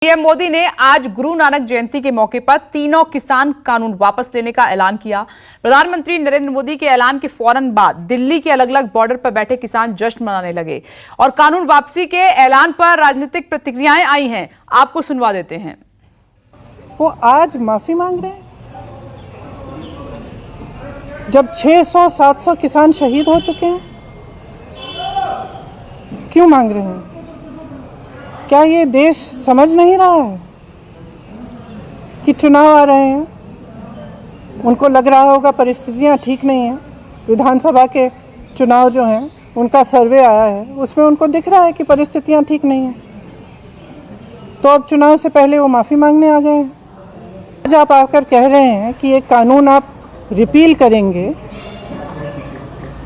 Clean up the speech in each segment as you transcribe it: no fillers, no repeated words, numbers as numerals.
PM Modi ने आज गुरु नानक जयंती के मौके पर तीनों किसान कानून वापस लेने का ऐलान किया। प्रधानमंत्री नरेंद्र मोदी के ऐलान के फौरन बाद दिल्ली के अलग अलग बॉर्डर पर बैठे किसान जश्न मनाने लगे और कानून वापसी के ऐलान पर राजनीतिक प्रतिक्रियाएं आई हैं। आपको सुनवा देते हैं। वो आज माफी मांग रहे हैं जब 600-700 किसान शहीद हो चुके हैं। क्यों मांग रहे हैं? क्या ये देश समझ नहीं रहा है कि चुनाव आ रहे हैं? उनको लग रहा होगा परिस्थितियां ठीक नहीं हैं। विधानसभा के चुनाव जो हैं उनका सर्वे आया है, उसमें उनको दिख रहा है कि परिस्थितियां ठीक नहीं हैं। तो अब चुनाव से पहले वो माफ़ी मांगने आ गए हैं। आज आप आकर कह रहे हैं कि ये कानून आप रिपील करेंगे,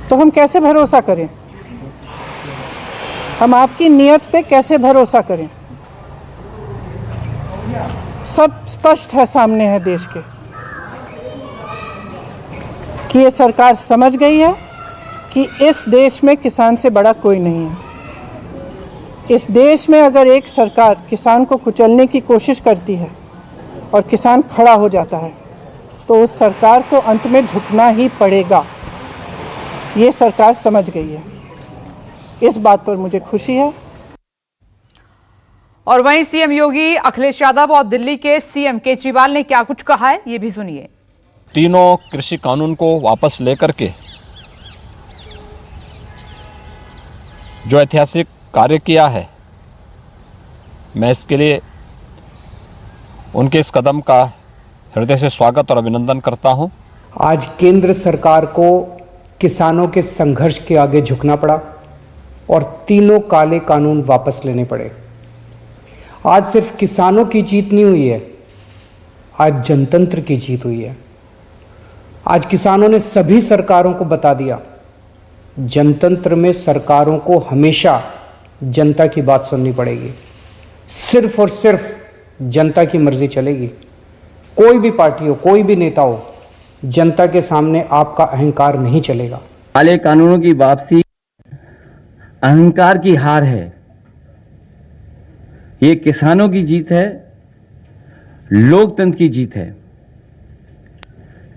तो हम कैसे भरोसा करें? हम आपकी नीयत पे कैसे भरोसा करें? सब स्पष्ट है, सामने है देश के कि ये सरकार समझ गई है कि इस देश में किसान से बड़ा कोई नहीं है। इस देश में अगर एक सरकार किसान को कुचलने की कोशिश करती है और किसान खड़ा हो जाता है, तो उस सरकार को अंत में झुकना ही पड़ेगा। ये सरकार समझ गई है। इस बात पर मुझे खुशी है। और वहीं सीएम योगी, अखिलेश यादव और दिल्ली के सीएम केजरीवाल ने क्या कुछ कहा है, ये भी सुनिए। तीनों कृषि कानून को वापस लेकर के जो ऐतिहासिक कार्य किया है, मैं इसके लिए उनके इस कदम का हृदय से स्वागत और अभिनंदन करता हूं। आज केंद्र सरकार को किसानों के संघर्ष के आगे झुकना पड़ा और तीनों काले कानून वापस लेने पड़े। आज सिर्फ किसानों की जीत नहीं हुई है, आज जनतंत्र की जीत हुई है। आज किसानों ने सभी सरकारों को बता दिया, जनतंत्र में सरकारों को हमेशा जनता की बात सुननी पड़ेगी। सिर्फ और सिर्फ जनता की मर्जी चलेगी। कोई भी पार्टी हो, कोई भी नेता हो, जनता के सामने आपका अहंकार नहीं चलेगा। काले कानूनों की वापसी अहंकार की हार है। ये किसानों की जीत है, लोकतंत्र की जीत है।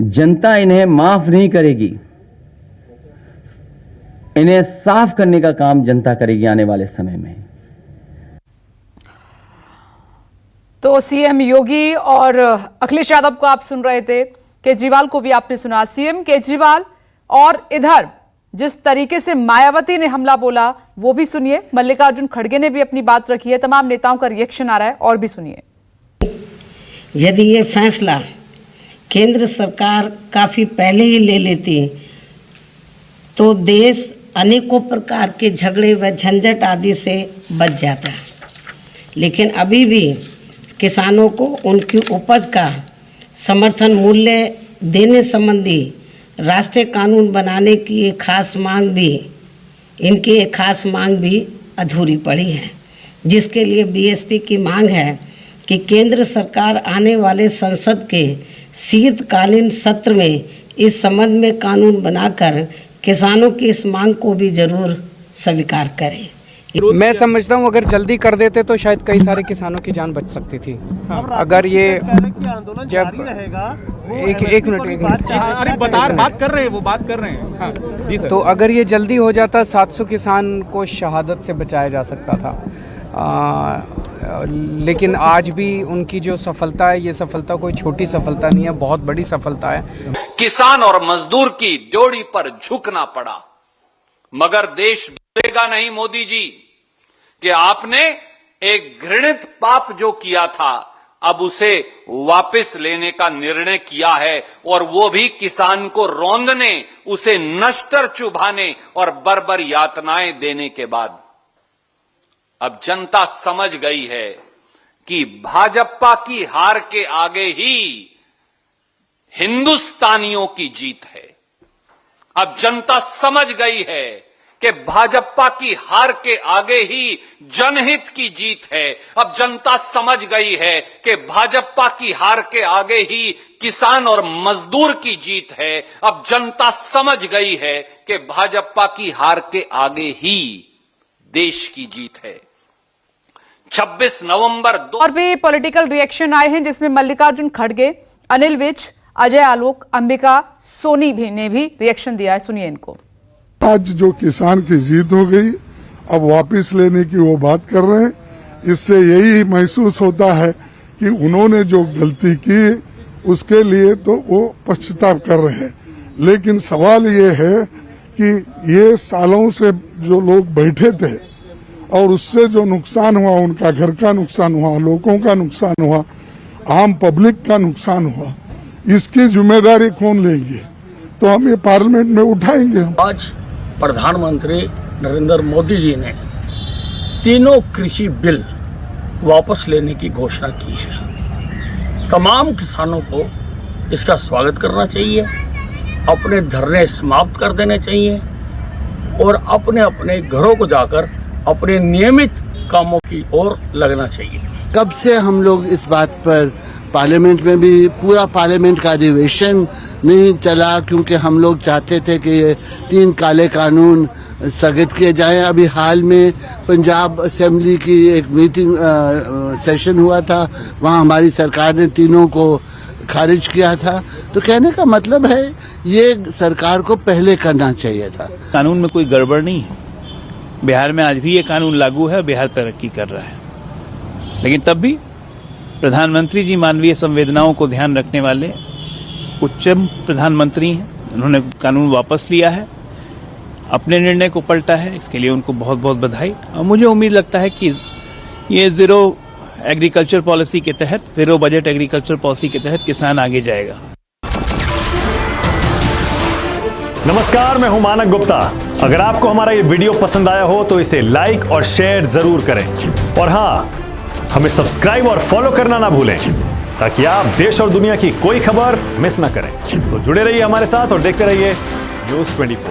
जनता इन्हें माफ नहीं करेगी। इन्हें साफ करने का काम जनता करेगी आने वाले समय में। तो सीएम योगी और अखिलेश यादव को आप सुन रहे थे, केजरीवाल को भी आपने सुना। सीएम केजरीवाल और इधर जिस तरीके से मायावती ने हमला बोला वो भी सुनिए। मल्लिकार्जुन खड़गे ने भी अपनी बात रखी है। तमाम नेताओं का रिएक्शन आ रहा है, और भी सुनिए। यदि ये फैसला केंद्र सरकार काफी पहले ही ले लेती तो देश अनेकों प्रकार के झगड़े व झंझट आदि से बच जाता। लेकिन अभी भी किसानों को उनकी उपज का समर्थन मूल्य देने संबंधी राष्ट्रीय कानून बनाने की एक खास मांग भी अधूरी पड़ी है, जिसके लिए बीएसपी की मांग है कि केंद्र सरकार आने वाले संसद के शीतकालीन सत्र में इस संबंध में कानून बनाकर किसानों की इस मांग को भी जरूर स्वीकार करे। मैं समझता हूँ अगर जल्दी कर देते तो शायद कई सारे किसानों की जान बच सकती थी। अगर ये जब एक मिनट अरे बात कर रहे हैं। हाँ, जी सर। तो अगर ये जल्दी हो जाता 700 किसान को शहादत से बचाया जा सकता था। लेकिन आज भी उनकी जो सफलता है, ये सफलता कोई छोटी सफलता नहीं है, बहुत बड़ी सफलता है। किसान और मजदूर की ड्योढ़ी पर झुकना पड़ा, मगर देश भूलेगा नहीं मोदी जी कि आपने एक घृणित पाप जो किया था अब उसे वापस लेने का निर्णय किया है, और वो भी किसान को रौंदने, उसे नश्तर चुभाने और बर्बर यातनाएं देने के बाद। अब जनता समझ गई है कि भाजपा की हार के आगे ही हिंदुस्तानियों की जीत है। अब जनता समझ गई है कि भाजपा की हार के आगे ही जनहित की जीत है। अब जनता समझ गई है कि भाजपा की हार के आगे ही किसान और मजदूर की जीत है। अब जनता समझ गई है कि भाजपा की हार के आगे ही देश की जीत है। 26 नवंबर और भी पॉलिटिकल रिएक्शन आए हैं जिसमें मल्लिकार्जुन खड़गे, अनिल विज, अजय आलोक, अंबिका सोनी भी ने भी रिएक्शन दिया है। सुनिए इनको। आज जो किसान की जीत हो गई, अब वापस लेने की वो बात कर रहे हैं। इससे यही महसूस होता है कि उन्होंने जो गलती की उसके लिए तो वो पश्चाताप कर रहे हैं। लेकिन सवाल ये है कि ये सालों से जो लोग बैठे थे और उससे जो नुकसान हुआ, उनका घर का नुकसान हुआ, लोगों का नुकसान हुआ, आम पब्लिक का नुकसान हुआ, इसकी जिम्मेदारी कौन लेंगे? तो हम ये पार्लियामेंट में उठाएंगे। आज प्रधानमंत्री नरेंद्र मोदी जी ने तीनों कृषि बिल वापस लेने की घोषणा की है। तमाम किसानों को इसका स्वागत करना चाहिए, अपने धरने समाप्त कर देने चाहिए और अपने अपने घरों को जाकर अपने नियमित कामों की ओर लगना चाहिए। कब से हम लोग इस बात पर पार्लियामेंट में भी पूरा पार्लियामेंट का अधिवेशन नहीं चला, क्योंकि हम लोग चाहते थे कि ये 3 काले कानून स्थगित किए जाएं। अभी हाल में पंजाब असेंबली की एक मीटिंग सेशन हुआ था, वहां हमारी सरकार ने तीनों को खारिज किया था। तो कहने का मतलब है ये सरकार को पहले करना चाहिए था। कानून में कोई गड़बड़ नहीं है। बिहार में आज भी ये कानून लागू है, बिहार तरक्की कर रहा है। लेकिन तब भी प्रधानमंत्री जी मानवीय संवेदनाओं को ध्यान रखने वाले उच्चतम प्रधानमंत्री हैं। उन्होंने कानून वापस लिया है, अपने निर्णय को पलटा है, इसके लिए उनको बहुत बहुत बधाई। और मुझे उम्मीद लगता है कि ये जीरो एग्रीकल्चर पॉलिसी के तहत, जीरो बजट एग्रीकल्चर पॉलिसी के तहत किसान आगे जाएगा। नमस्कार, मैं हूं मानक गुप्ता। अगर आपको हमारा ये वीडियो पसंद आया हो तो इसे लाइक और शेयर जरूर करें और हाँ, हमें सब्सक्राइब और फॉलो करना ना भूलें ताकि आप देश और दुनिया की कोई खबर मिस ना करें। तो जुड़े रहिए हमारे साथ और देखते रहिए न्यूज़ 24।